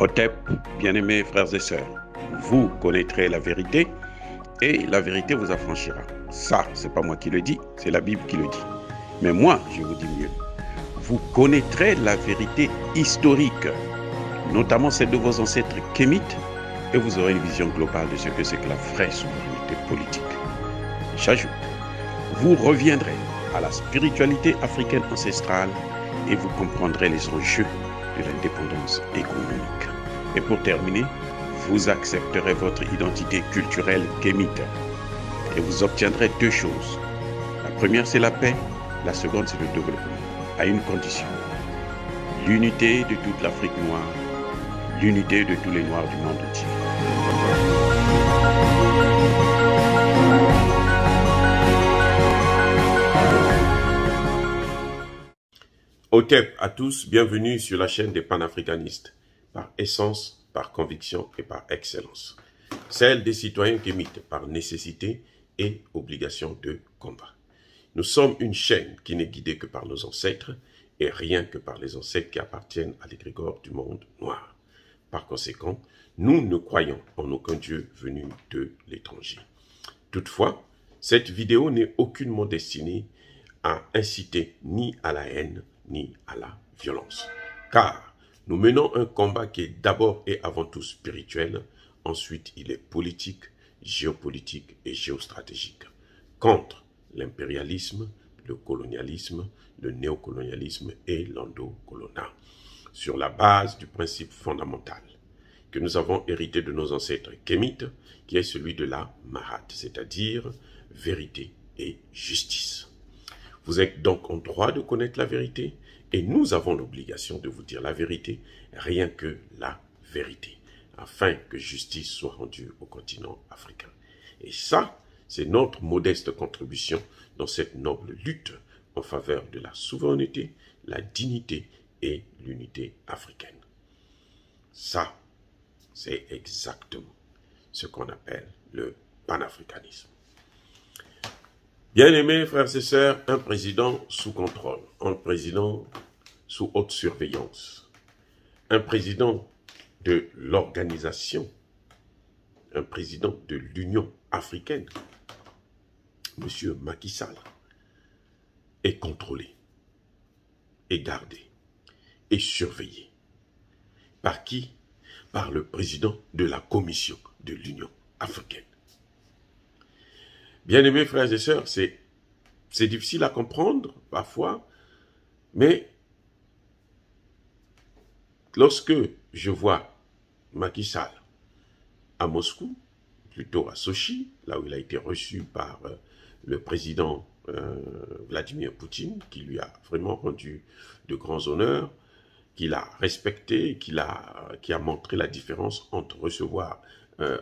Otep, bien-aimés frères et sœurs, vous connaîtrez la vérité et la vérité vous affranchira. Ça, c'est pas moi qui le dis, c'est la Bible qui le dit. Mais moi, je vous dis mieux. Vous connaîtrez la vérité historique, notamment celle de vos ancêtres kémites, et vous aurez une vision globale de ce que c'est que la vraie souveraineté politique. J'ajoute, vous reviendrez à la spiritualité africaine ancestrale et vous comprendrez les enjeux de l'indépendance économique. Et pour terminer, vous accepterez votre identité culturelle kémite et vous obtiendrez deux choses. La première, c'est la paix. La seconde, c'est le développement, à une condition. L'unité de toute l'Afrique noire, l'unité de tous les Noirs du monde entier. Otep à tous, bienvenue sur la chaîne des panafricanistes, par essence, par conviction et par excellence. Celle des citoyens kémites par nécessité et obligation de combat. Nous sommes une chaîne qui n'est guidée que par nos ancêtres et rien que par les ancêtres qui appartiennent à l'égrégore du monde noir. Par conséquent, nous ne croyons en aucun Dieu venu de l'étranger. Toutefois, cette vidéo n'est aucunement destinée à inciter ni à la haine, ni à la violence. Car nous menons un combat qui est d'abord et avant tout spirituel, ensuite il est politique, géopolitique et géostratégique, contre l'impérialisme, le colonialisme, le néocolonialisme et l'endocolonat, sur la base du principe fondamental que nous avons hérité de nos ancêtres kémites, qui est celui de la Mahat, c'est-à-dire vérité et justice. Vous êtes donc en droit de connaître la vérité et nous avons l'obligation de vous dire la vérité, rien que la vérité, afin que justice soit rendue au continent africain. Et ça, c'est notre modeste contribution dans cette noble lutte en faveur de la souveraineté, la dignité et l'unité africaine. Ça, c'est exactement ce qu'on appelle le panafricanisme. Bien-aimés frères et sœurs, un président sous contrôle, un président sous haute surveillance, un président de l'organisation, un président de l'Union africaine, M. Macky Sall, est contrôlé, est gardé, est surveillé. Par qui? Par le président de la Commission de l'Union africaine. Bien-aimés frères et sœurs, c'est difficile à comprendre parfois, mais lorsque je vois Macky Sall à Moscou, plutôt à Sochi, là où il a été reçu par le président Vladimir Poutine, qui lui a vraiment rendu de grands honneurs, qu'il a respecté, qui a montré la différence entre recevoir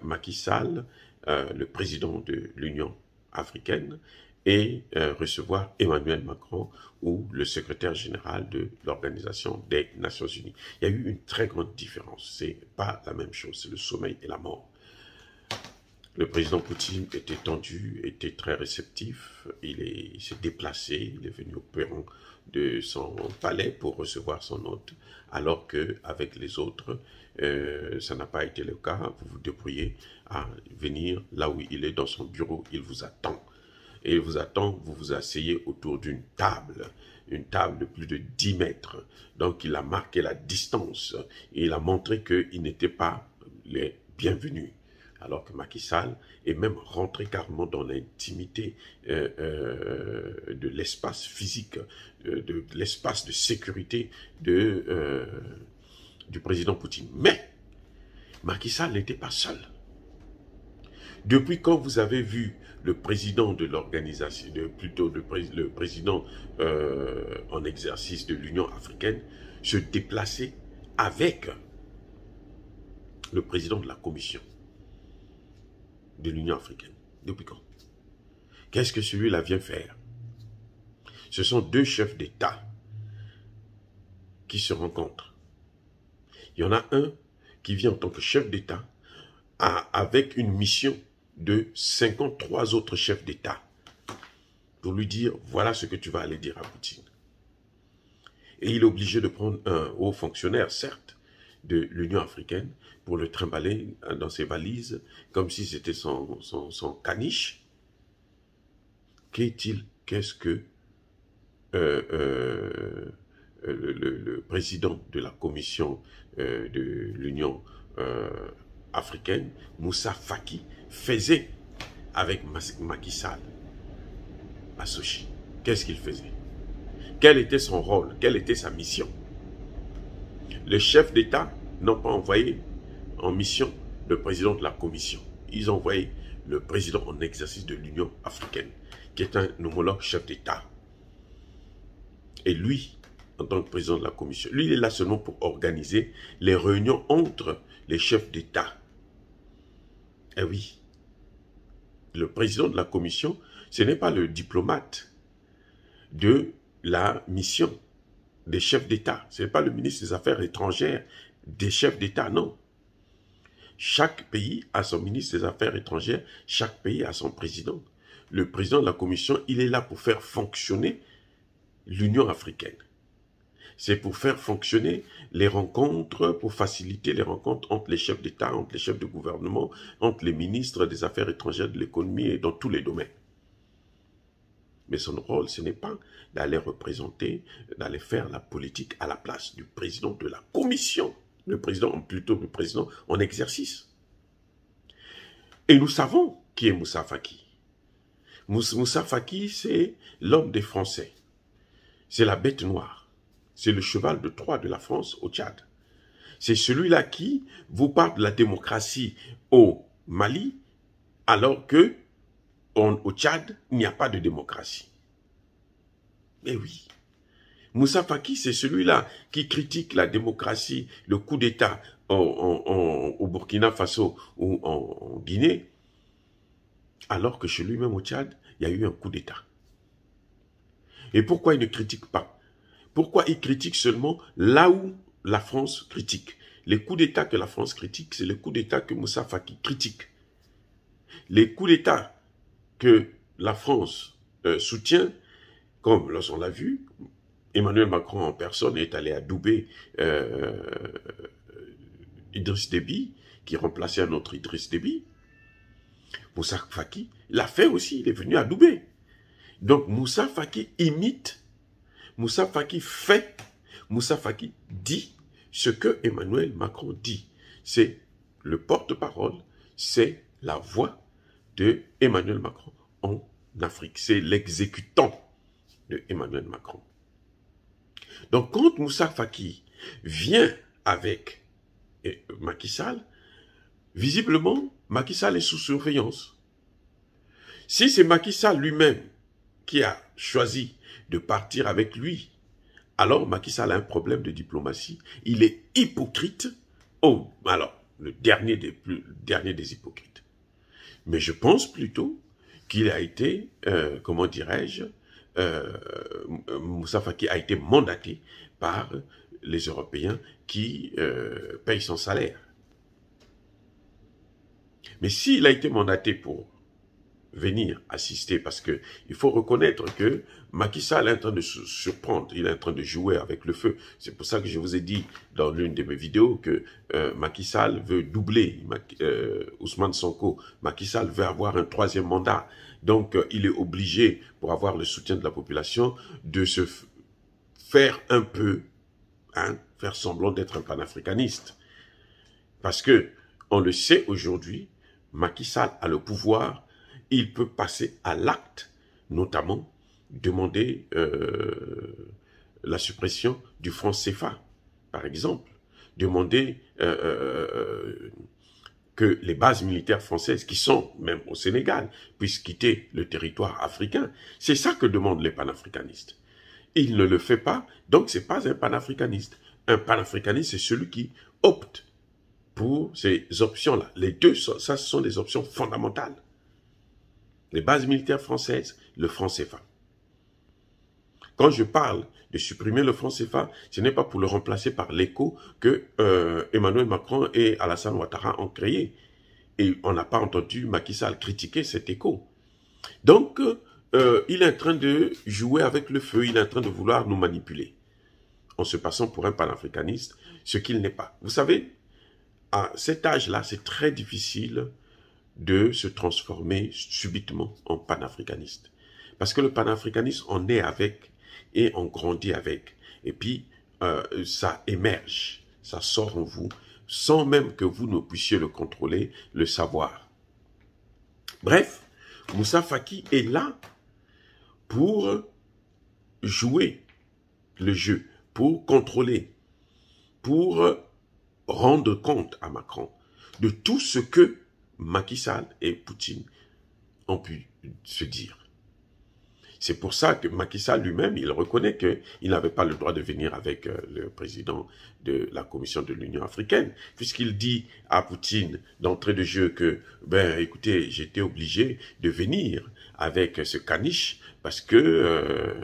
Macky Sall, le président de l'Union africaine, et recevoir Emmanuel Macron ou le secrétaire général de l'Organisation des Nations Unies. Il y a eu une très grande différence. C'est pas la même chose, c'est le sommeil et la mort. Le président Poutine était tendu, était très réceptif, il s'est déplacé, il est venu au perron de son palais pour recevoir son hôte, alors qu'avec les autres, ça n'a pas été le cas. Vous vous débrouillez à venir là où il est dans son bureau, il vous attend. Et il vous attend, vous vous asseyez autour d'une table de plus de 10 mètres. Donc il a marqué la distance et il a montré qu'il n'était pas les bienvenus. Alors que Macky Sall est même rentré carrément dans l'intimité de l'espace physique, de l'espace de sécurité du président Poutine. Mais Macky Sall n'était pas seul. Depuis quand vous avez vu le président de l'organisation, plutôt le président en exercice de l'Union africaine se déplacer avec le président de la Commission de l'Union africaine? Depuis quand? Qu'est-ce que celui-là vient faire? Ce sont deux chefs d'État qui se rencontrent. Il y en a un qui vient en tant que chef d'État avec une mission de 53 autres chefs d'État pour lui dire, voilà ce que tu vas aller dire à Poutine. Et il est obligé de prendre un haut fonctionnaire, certes, de l'Union africaine pour le trimballer dans ses valises, comme si c'était son caniche. Qu'est-ce que le président de la commission de l'Union africaine, Moussa Faki, faisait avec Macky Sall à Sochi? Qu'est-ce qu'il faisait? Quel était son rôle? Quelle était sa mission? Les chefs d'État n'ont pas envoyé en mission le président de la commission. Ils ont envoyé le président en exercice de l'Union africaine, qui est un homologue chef d'État. Et lui, en tant que président de la commission, lui, il est là seulement pour organiser les réunions entre les chefs d'État. Eh oui, le président de la commission, ce n'est pas le diplomate de la mission des chefs d'État. Ce n'est pas le ministre des Affaires étrangères des chefs d'État, non. Chaque pays a son ministre des Affaires étrangères, chaque pays a son président. Le président de la commission, il est là pour faire fonctionner l'Union africaine. C'est pour faire fonctionner les rencontres, pour faciliter les rencontres entre les chefs d'État, entre les chefs de gouvernement, entre les ministres des Affaires étrangères, de l'économie et dans tous les domaines. Mais son rôle, ce n'est pas d'aller représenter, d'aller faire la politique à la place du président de la commission. Plutôt le président en exercice. Et nous savons qui est Moussa Faki. Moussa Faki, c'est l'homme des Français. C'est la bête noire. C'est le cheval de Troie de la France au Tchad. C'est celui-là qui vous parle de la démocratie au Mali, alors que au Tchad, il n'y a pas de démocratie. Mais oui, Moussa Faki, c'est celui-là qui critique la démocratie, le coup d'État au Burkina Faso ou en Guinée, alors que chez lui-même au Tchad, il y a eu un coup d'État. Et pourquoi il ne critique pas? Pourquoi il critique seulement là où la France critique? Les coups d'État que la France critique, c'est les coups d'État que Moussa Faki critique. Les coups d'État que la France soutient, comme lorsqu'on l'a vu, Emmanuel Macron en personne est allé adouber Idriss Déby, qui remplaçait un autre Idriss Déby. Moussa Faki l'a fait aussi, il est venu adouber. Donc Moussa Faki imite, Moussa Faki fait, Moussa Faki dit ce que Emmanuel Macron dit. C'est le porte-parole, c'est la voix de Emmanuel Macron en Afrique. C'est l'exécutant de Emmanuel Macron. Donc quand Moussa Faki vient avec Macky Sall, visiblement, Macky Sall est sous surveillance. Si c'est Macky Sall lui-même qui a choisi de partir avec lui, alors Macky Sall a un problème de diplomatie. Il est hypocrite. Oh, alors, le dernier des hypocrites. Mais je pense plutôt qu'il a été, comment dirais-je, Moussa Faki a été mandaté par les Européens qui payent son salaire. Mais s'il a été mandaté pour venir assister, parce que il faut reconnaître que Macky Sall est en train de se surprendre, il est en train de jouer avec le feu. C'est pour ça que je vous ai dit dans l'une de mes vidéos que Macky Sall veut doubler Ousmane Sonko. Macky Sall veut avoir un 3e mandat. Donc il est obligé, pour avoir le soutien de la population, de se faire un peu, faire semblant d'être un panafricaniste. Parce que on le sait aujourd'hui, Macky Sall a le pouvoir. Il peut passer à l'acte, notamment demander la suppression du franc CFA, par exemple. Demander que les bases militaires françaises, qui sont même au Sénégal, puissent quitter le territoire africain. C'est ça que demandent les panafricanistes. Il ne le fait pas, donc ce n'est pas un panafricaniste. Un panafricaniste, c'est celui qui opte pour ces options-là. Les deux, ça, ce sont des options fondamentales. Les bases militaires françaises, le franc CFA. Quand je parle de supprimer le franc CFA, ce n'est pas pour le remplacer par l'écho que Emmanuel Macron et Alassane Ouattara ont créé. Et on n'a pas entendu Macky Sall critiquer cet écho. Donc, il est en train de jouer avec le feu, il est en train de vouloir nous manipuler. en se passant pour un panafricaniste, ce qu'il n'est pas. Vous savez, à cet âge-là, c'est très difficile de se transformer subitement en panafricaniste. Parce que le panafricanisme, on est avec et on grandit avec. Et puis, ça émerge, ça sort en vous, sans même que vous ne puissiez le contrôler, le savoir. Bref, Moussa Faki est là pour jouer le jeu, pour contrôler, pour rendre compte à Macron de tout ce que Macky Sall et Poutine ont pu se dire. C'est pour ça que Macky Sall lui-même, il reconnaît qu'il n'avait pas le droit de venir avec le président de la Commission de l'Union africaine, puisqu'il dit à Poutine d'entrée de jeu que, ben écoutez, j'étais obligé de venir avec ce caniche parce que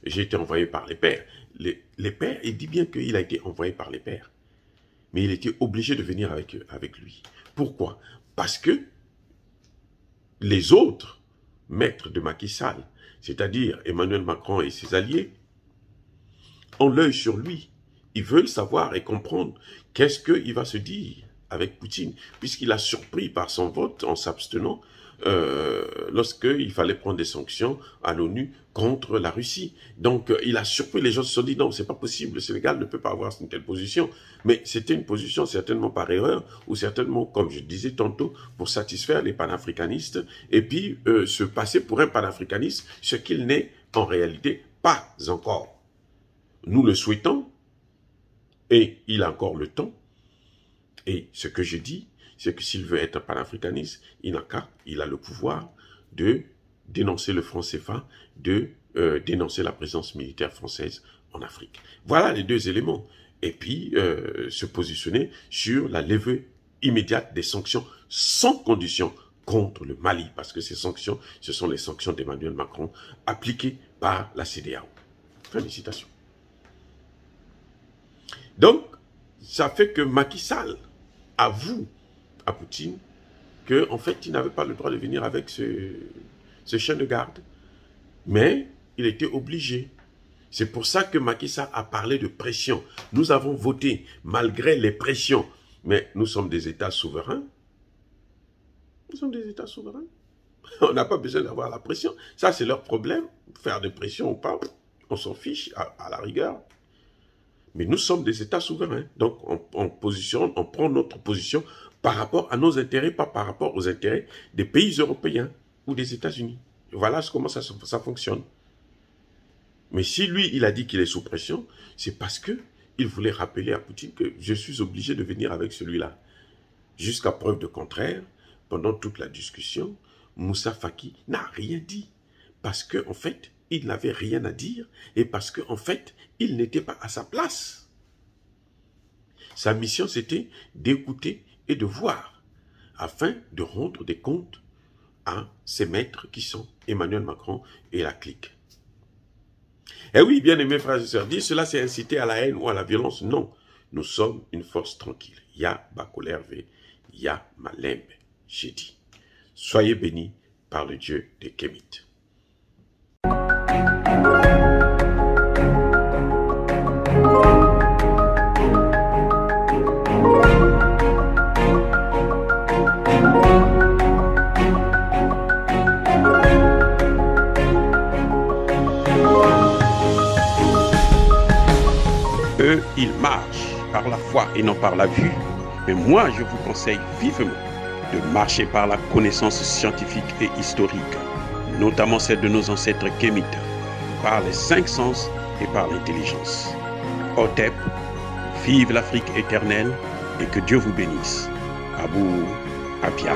j'ai été envoyé par les pères. Les pères, il dit bien qu'il a été envoyé par les pères, mais il était obligé de venir avec lui. Pourquoi? Parce que les autres maîtres de Macky Sall, c'est-à-dire Emmanuel Macron et ses alliés, ont l'œil sur lui. Ils veulent savoir et comprendre qu'est-ce qu'il va se dire avec Poutine, puisqu'il a surpris par son vote en s'abstenant lorsqu'il fallait prendre des sanctions à l'ONU contre la Russie. Donc, il a surpris, les gens se sont dit, non, c'est pas possible, le Sénégal ne peut pas avoir une telle position. Mais c'était une position certainement par erreur, ou certainement, comme je disais tantôt, pour satisfaire les panafricanistes, et puis se passer pour un panafricaniste, ce qu'il n'est en réalité pas encore. Nous le souhaitons, et il a encore le temps, et ce que je dis, c'est que s'il veut être un panafricaniste, il n'a qu'à, il a le pouvoir de dénoncer le franc CFA, de dénoncer la présence militaire française en Afrique. Voilà les deux éléments. Et puis, se positionner sur la levée immédiate des sanctions sans condition contre le Mali, parce que ces sanctions, ce sont les sanctions d'Emmanuel Macron appliquées par la CEDEAO. Fin de citation. Donc, ça fait que Macky Sall avoue à Poutine qu'en fait, il n'avait pas le droit de venir avec ce chien de garde. Mais il était obligé. C'est pour ça que Macky Sall a parlé de pression. Nous avons voté malgré les pressions. Mais nous sommes des États souverains. Nous sommes des États souverains. On n'a pas besoin d'avoir la pression. Ça, c'est leur problème. Faire des pressions ou pas, on s'en fiche à la rigueur. Mais nous sommes des États souverains. Donc, on prend notre position par rapport à nos intérêts, pas par rapport aux intérêts des pays européens ou des États-Unis. Voilà comment ça fonctionne. Mais si lui, il a dit qu'il est sous pression, c'est parce qu'il voulait rappeler à Poutine que je suis obligé de venir avec celui-là. Jusqu'à preuve de contraire, pendant toute la discussion, Moussa Faki n'a rien dit. Parce qu'en fait, il n'avait rien à dire et parce qu'en fait, il n'était pas à sa place. Sa mission, c'était d'écouter et de voir, afin de rendre des comptes à ses maîtres qui sont Emmanuel Macron et la clique. Eh oui, bien aimés frères et sœurs, dire cela c'est inciter à la haine ou à la violence. Non, nous sommes une force tranquille. Ya Bakolerve, Ya Malembe, j'ai dit. Soyez bénis par le Dieu des Kémites. Eux, ils marchent par la foi et non par la vue. Mais moi, je vous conseille vivement de marcher par la connaissance scientifique et historique, notamment celle de nos ancêtres kémites, par les 5 sens et par l'intelligence. Otep, vive l'Afrique éternelle et que Dieu vous bénisse. Abou Apia.